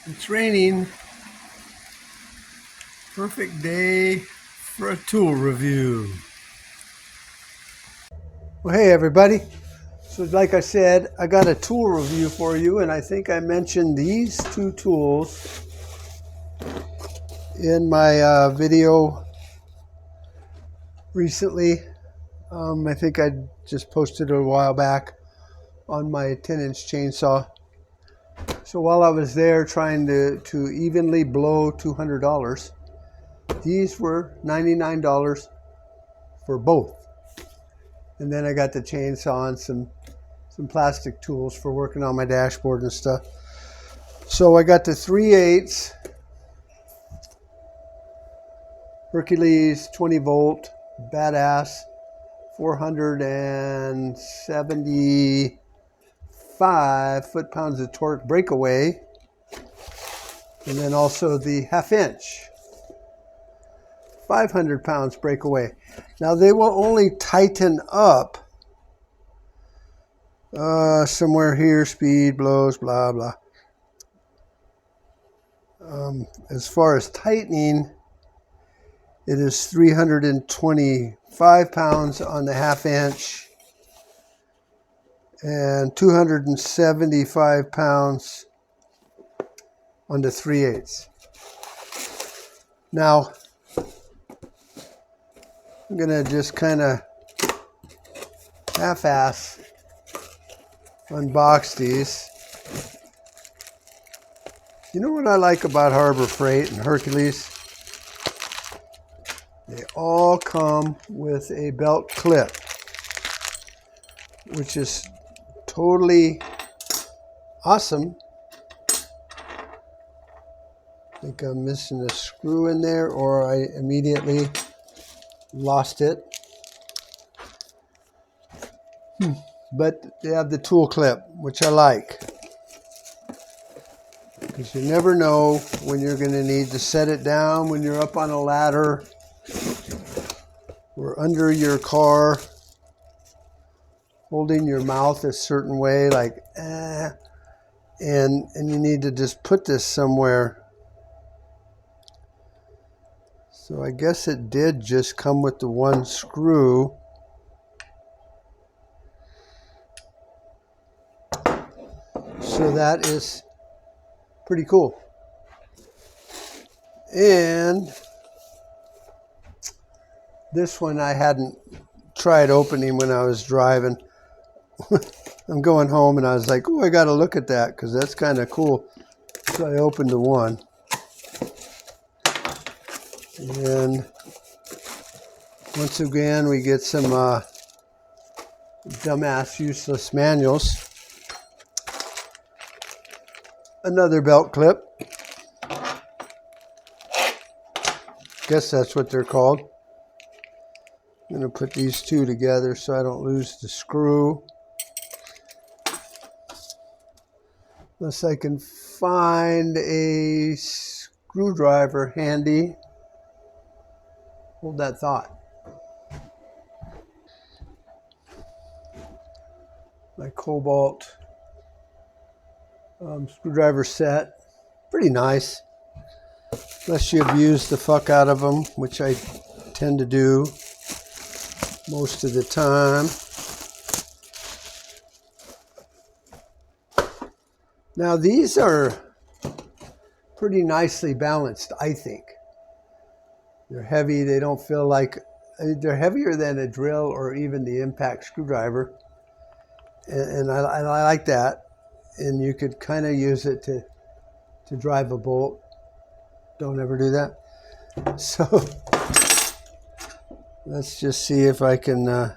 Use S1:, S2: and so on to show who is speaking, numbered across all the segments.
S1: It's raining. Perfect day for a tool review. Well, hey everybody. So like I said, I got a tool review for you, and I think I mentioned these two tools in my video recently. I think I just posted it a while back on my 10-inch chainsaw. So while I was there trying to evenly blow $200, these were $99 for both. And then I got the chainsaw and some plastic tools for working on my dashboard and stuff. So I got the 3/8 Hercules 20 volt badass 475 foot-pounds of torque breakaway, and then also the 1/2 inch 500 pounds breakaway. Now they will only tighten up somewhere here, speed, blows, blah blah. As far as tightening, it is 325 pounds on the 1/2 inch and 275 pounds on the 3/8. Now, I'm going to just kind of half-ass unbox these. You know what I like about Harbor Freight and Hercules? They all come with a belt clip, which is totally awesome. I think I'm missing a screw in there, or I immediately lost it. But they have the tool clip, which I like, because you never know when you're going to need to set it down when you're up on a ladder or under your car, holding your mouth a certain way, like and you need to just put this somewhere. So I guess it did just come with the one screw. So that is pretty cool. And this one I hadn't tried opening when I was driving. I'm going home and I was like, oh, I got to look at that because that's kind of cool. So I opened the one. And once again, we get some dumbass useless manuals. Another belt clip. Guess that's what they're called. I'm going to put these two together so I don't lose the screw. Unless I can find a screwdriver handy. Hold that thought. My Cobalt screwdriver set. Pretty nice. Unless you abuse the fuck out of them, which I tend to do most of the time. Now these are pretty nicely balanced, I think. They're heavy. They don't feel like... They're heavier than a drill or even the impact screwdriver. And I like that. And you could kind of use it to drive a bolt. Don't ever do that. So let's just see if I can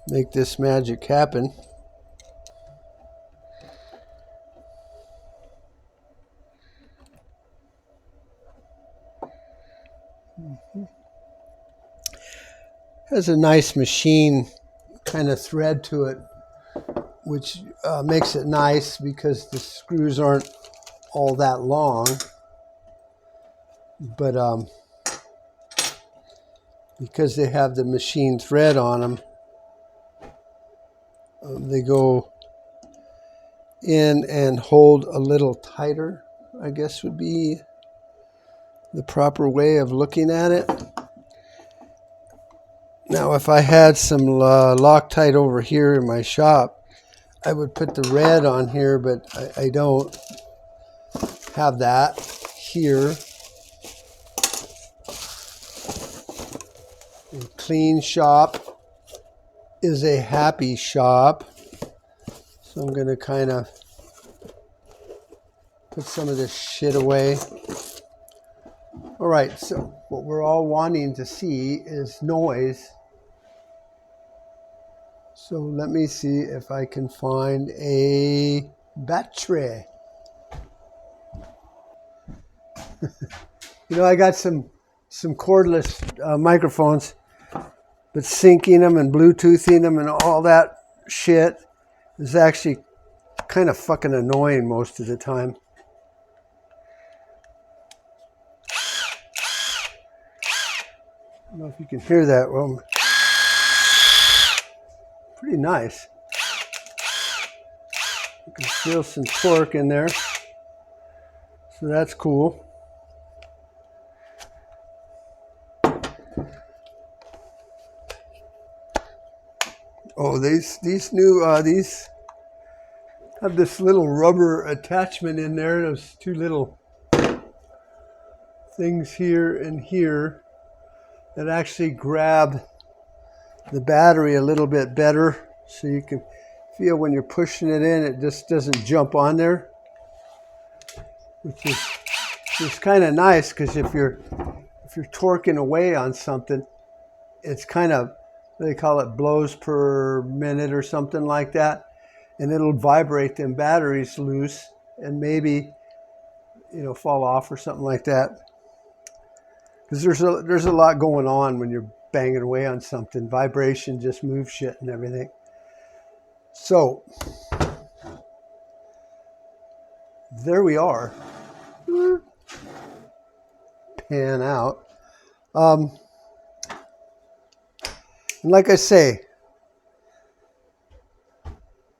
S1: make this magic happen. Has a nice machine kind of thread to it, which makes it nice because the screws aren't all that long. But because they have the machine thread on them, they go in and hold a little tighter, I guess would be the proper way of looking at it. Now, if I had some Loctite over here in my shop, I would put the red on here, but I don't have that here. A clean shop is a happy shop. So I'm going to kind of put some of this shit away. All right, so what we're all wanting to see is noise. So let me see if I can find a battery. You know, I got some cordless microphones, but syncing them and Bluetoothing them and all that shit is actually kind of fucking annoying most of the time. I don't know if you can hear that. Well, pretty nice. You can feel some torque in there. So that's cool. Oh, these new these have this little rubber attachment in there. There's two little things here and here that actually grab the battery a little bit better, so you can feel when you're pushing it in, it just doesn't jump on there, which is kind of nice, because if you're torquing away on something, it's kind of, they call it blows per minute or something like that, and it'll vibrate them batteries loose and maybe, you know, fall off or something like that. Because there's a lot going on when you're banging away on something. Vibration just moves shit and everything. So there we are. Pan out. And like I say,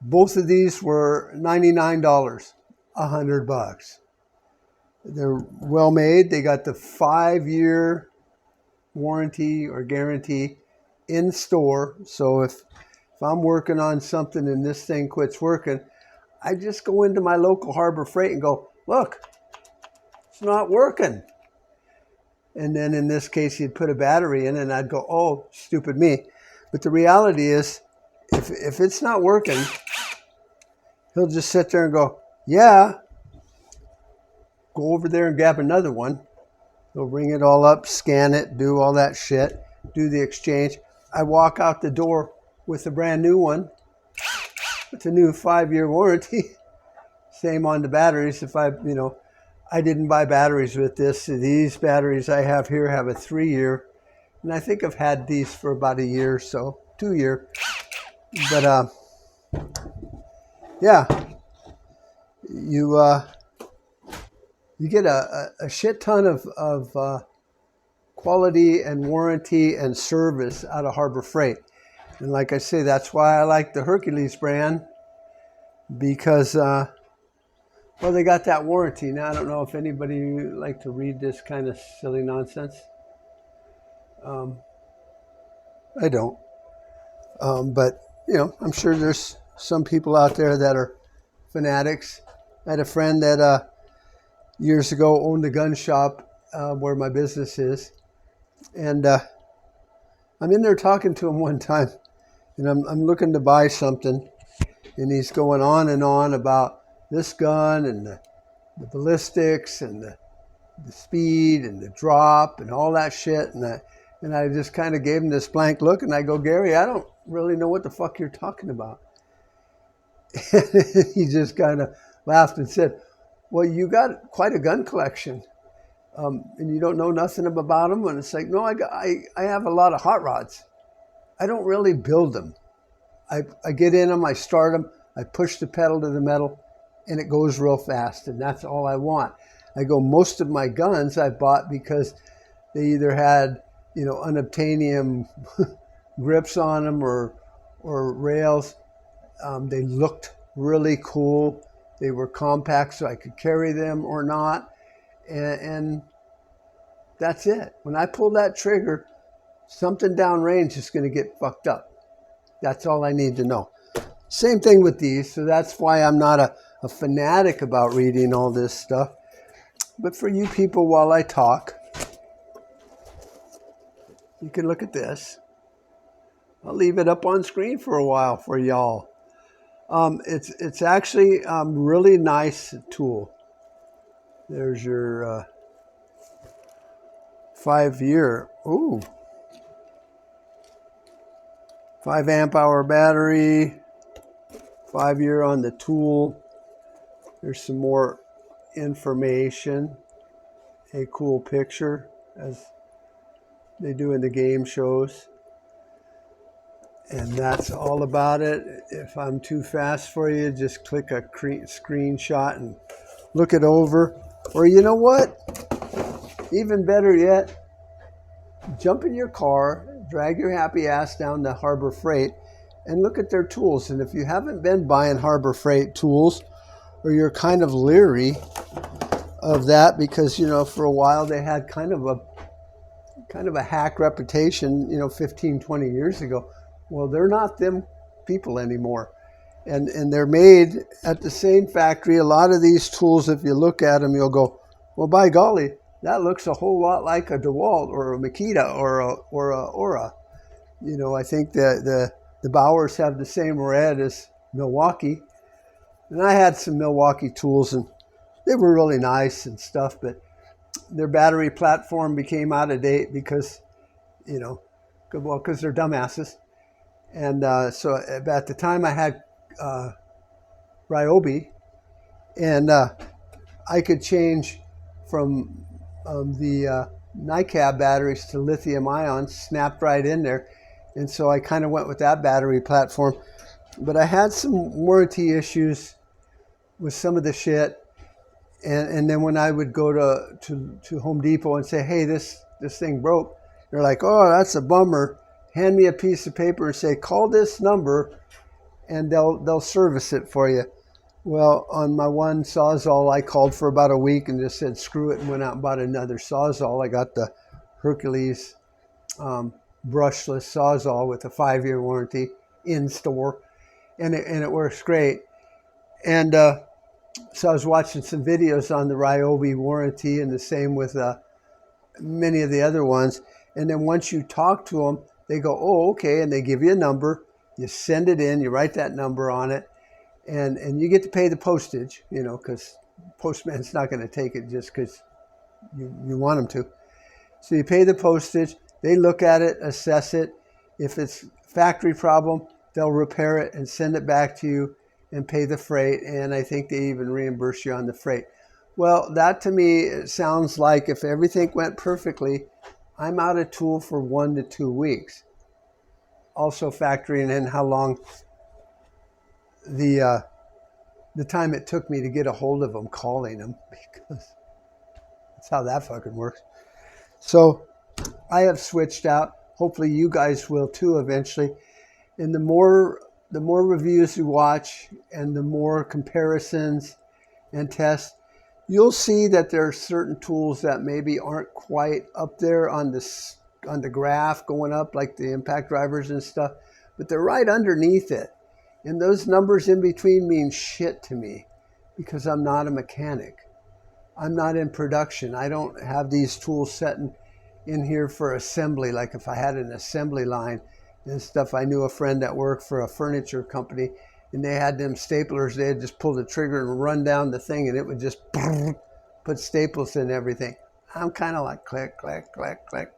S1: both of these were $99, $100. They're well made. They got the 5-year warranty or guarantee in store. So if I'm working on something and this thing quits working, I just go into my local Harbor Freight and go, look, it's not working. And then in this case, he'd put a battery in and I'd go, oh, stupid me. But the reality is, if it's not working, he'll just sit there and go, yeah, go over there and grab another one. He'll ring it all up, scan it, do all that shit, do the exchange. I walk out the door with a brand new one, with a new 5-year warranty. Same on the batteries. If I didn't buy batteries with this. These batteries I have here have a 3-year, and I think I've had these for about a year or so, 2-year. But yeah, you get a shit ton of quality and warranty and service out of Harbor Freight. And like I say, that's why I like the Hercules brand, because well, they got that warranty. Now, I don't know if anybody like to read this kind of silly nonsense. I don't. But, you know, I'm sure there's some people out there that are fanatics. I had a friend that years ago owned a gun shop where my business is. And I'm in there talking to him one time. And I'm looking to buy something. And he's going on and on about this gun and the ballistics and the speed and the drop and all that shit. And I just kind of gave him this blank look, and I go, Gary, I don't really know what the fuck you're talking about. And he just kind of laughed and said, well, you got quite a gun collection, and you don't know nothing about them. And it's like, no, I have a lot of hot rods. I don't really build them. I get in them, I start them, I push the pedal to the metal, and it goes real fast, and that's all I want. I go, most of my guns I bought because they either had, you know, unobtainium grips on them or rails. They looked really cool. They were compact, so I could carry them or not. And that's it. When I pull that trigger, something downrange is going to get fucked up. That's all I need to know. Same thing with these, so that's why I'm not a fanatic about reading all this stuff. But for you people, while I talk, you can look at this. I'll leave it up on screen for a while for y'all. It's actually a really nice tool. There's your 5-year, 5 amp hour battery, 5-year on the tool. There's some more information, a cool picture as they do in the game shows. And that's all about it. If I'm too fast for you, just click a screenshot and look it over. Or you know what? Even better yet, jump in your car, drag your happy ass down to Harbor Freight and look at their tools. And if you haven't been buying Harbor Freight tools, or you're kind of leery of that because, you know, for a while they had kind of a hack reputation, you know, 15, 20 years ago. Well, they're not them people anymore. And they're made at the same factory. A lot of these tools, if you look at them, you'll go, well, by golly, that looks a whole lot like a DeWalt or a Makita or a Aura. You know, I think the Bowers have the same red as Milwaukee. And I had some Milwaukee tools, and they were really nice and stuff, but their battery platform became out of date because, you know, well, because they're dumbasses. And so at the time I had Ryobi, and I could change from the NiCad batteries to lithium ion, snapped right in there. And so I kind of went with that battery platform. But I had some warranty issues with some of the shit. And then when I would go to Home Depot and say, hey, this thing broke, they're like, oh, that's a bummer. Hand me a piece of paper and say, call this number, and they'll service it for you. Well, on my one Sawzall, I called for about a week and just said, screw it, and went out and bought another Sawzall. I got the Hercules brushless Sawzall with a 5-year warranty in store, and it works great. And so I was watching some videos on the Ryobi warranty, and the same with many of the other ones. And then once you talk to them, they go, oh, okay, and they give you a number. You send it in, you write that number on it, and you get to pay the postage, you know, because postman's not going to take it just because you want them to. So you pay the postage, they look at it, assess it. If it's factory problem, they'll repair it and send it back to you and pay the freight, and I think they even reimburse you on the freight. Well, that to me, it sounds like if everything went perfectly, I'm out of tool for 1 to 2 weeks. Also factoring in how long the time it took me to get a hold of them, calling them, because that's how that fucking works. So I have switched out. Hopefully you guys will too eventually. And the more reviews you watch and the more comparisons and tests, you'll see that there are certain tools that maybe aren't quite up there on the graph going up, like the impact drivers and stuff, but they're right underneath it. And those numbers in between mean shit to me because I'm not a mechanic. I'm not in production. I don't have these tools set in here for assembly. Like if I had an assembly line and stuff, I knew a friend that worked for a furniture company, and they had them staplers. They had just pull the trigger and run down the thing, and it would just put staples in everything. I'm kind of like click, click, click, click.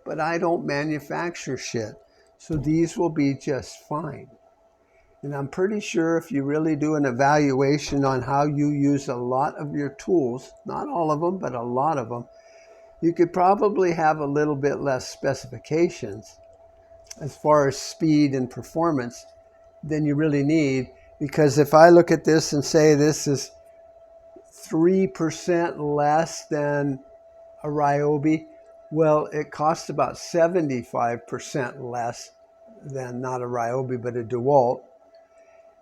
S1: But I don't manufacture shit. So these will be just fine. And I'm pretty sure if you really do an evaluation on how you use a lot of your tools, not all of them, but a lot of them, you could probably have a little bit less specifications as far as speed and performance than you really need. Because if I look at this and say this is 3% less than a Ryobi, well, it costs about 75% less than not a Ryobi, but a DeWalt.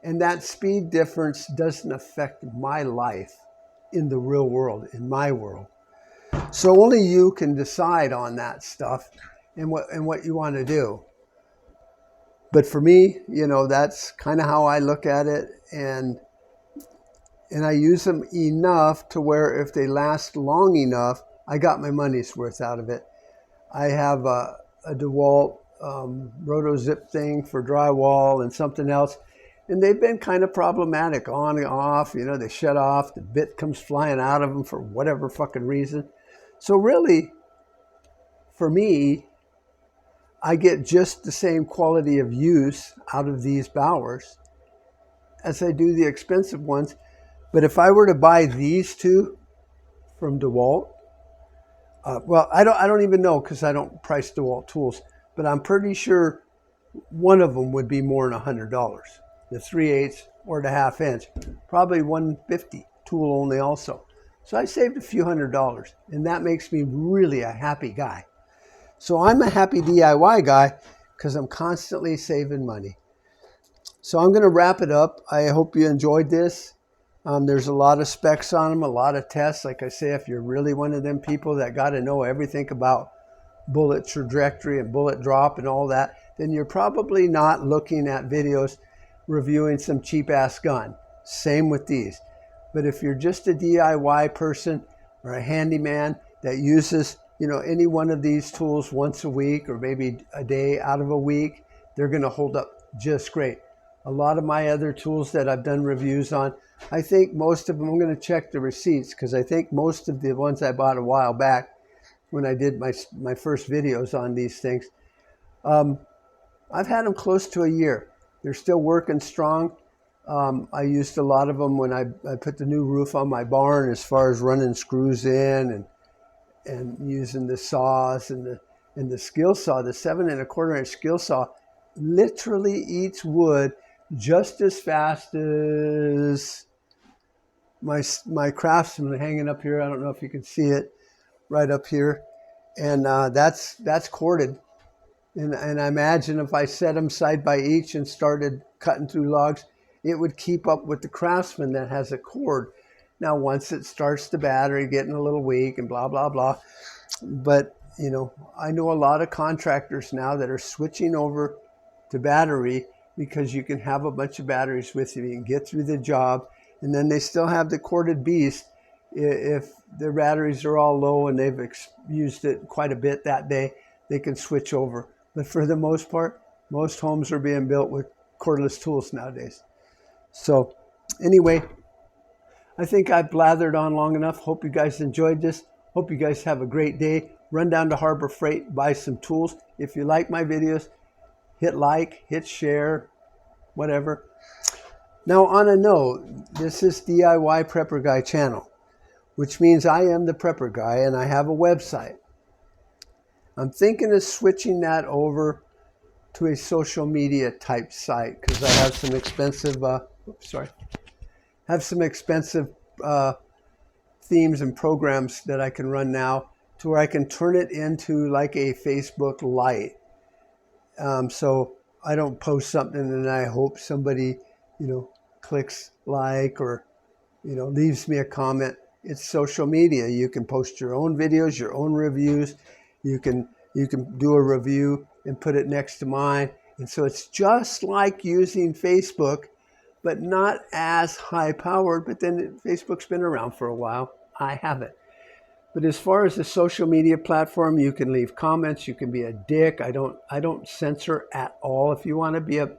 S1: And that speed difference doesn't affect my life in the real world, in my world. So only you can decide on that stuff and what you want to do. But for me, that's kind of how I look at it. And I use them enough to where if they last long enough, I got my money's worth out of it. I have a DeWalt roto zip thing for drywall and something else. And they've been kind of problematic on and off. They shut off. The bit comes flying out of them for whatever fucking reason. So really, for me, I get just the same quality of use out of these Bowers as I do the expensive ones. But if I were to buy these two from DeWalt, well, I don't even know because I don't price DeWalt tools, but I'm pretty sure one of them would be more than $100. The 3/8 or the 1/2 inch, probably $150 tool only also. So I saved a few $100, and that makes me really a happy guy. So I'm a happy DIY guy because I'm constantly saving money. So I'm going to wrap it up. I hope you enjoyed this. There's a lot of specs on them, a lot of tests. Like I say, if you're really one of them people that got to know everything about bullet trajectory and bullet drop and all that, then you're probably not looking at videos reviewing some cheap ass gun. Same with these. But if you're just a DIY person or a handyman that uses, any one of these tools once a week or maybe a day out of a week, they're going to hold up just great. A lot of my other tools that I've done reviews on, I think most of them, I'm going to check the receipts because I think most of the ones I bought a while back when I did my first videos on these things, I've had them close to a year. They're still working strong. I used a lot of them when I put the new roof on my barn as far as running screws in and using the saws and the skill saw, the 7 1/4 inch skill saw literally eats wood just as fast as my Craftsman hanging up here. I don't know if you can see it right up here. And that's corded. And I imagine if I set them side by each and started cutting through logs, it would keep up with the Craftsman that has a cord. Now, once it starts the battery getting a little weak and blah, blah, blah. But, I know a lot of contractors now that are switching over to battery because you can have a bunch of batteries with you. You can get through the job. And then they still have the corded beast. If their batteries are all low and they've used it quite a bit that day, they can switch over. But for the most part, most homes are being built with cordless tools nowadays. So anyway, I think I've blathered on long enough. Hope you guys enjoyed this. Hope you guys have a great day. Run down to Harbor Freight, buy some tools. If you like my videos, hit like, hit share, whatever. Now on a note, this is DIY Prepper Guy channel, which means I am the Prepper Guy and I have a website. I'm thinking of switching that over to a social media type site because I have some expensive, themes and programs that I can run now to where I can turn it into like a Facebook Lite. So I don't post something and I hope somebody, clicks like or, leaves me a comment. It's social media. You can post your own videos, your own reviews. You can do a review and put it next to mine. And so it's just like using Facebook, but not as high powered. But then Facebook's been around for a while. I haven't. But as far as the social media platform, you can leave comments. You can be a dick. I don't censor at all. If you want to be a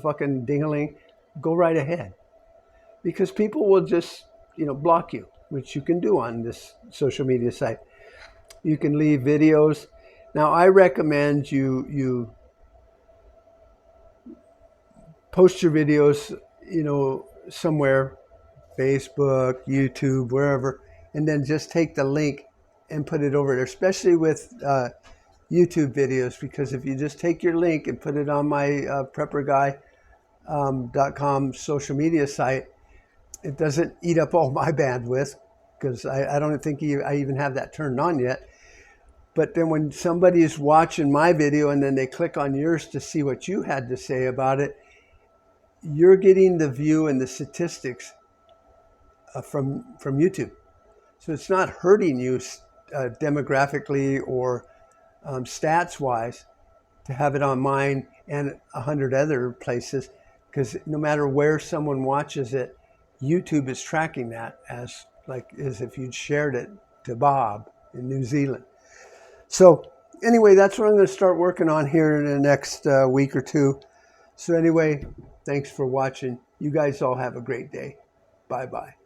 S1: fucking dingling, go right ahead. Because people will just, block you, which you can do on this social media site. You can leave videos. Now, I recommend you post your videos, somewhere, Facebook, YouTube, wherever, and then just take the link and put it over there, especially with YouTube videos, because if you just take your link and put it on my prepperguy.com social media site, it doesn't eat up all my bandwidth because I don't think I even have that turned on yet. But then when somebody is watching my video and then they click on yours to see what you had to say about it, you're getting the view and the statistics from YouTube. So it's not hurting you demographically or stats wise to have it on mine and 100 other places, because no matter where someone watches it, YouTube is tracking that as if you'd shared it to Bob in New Zealand. So anyway, that's what I'm going to start working on here in the next week or two. So anyway, thanks for watching. You guys all have a great day. Bye-bye.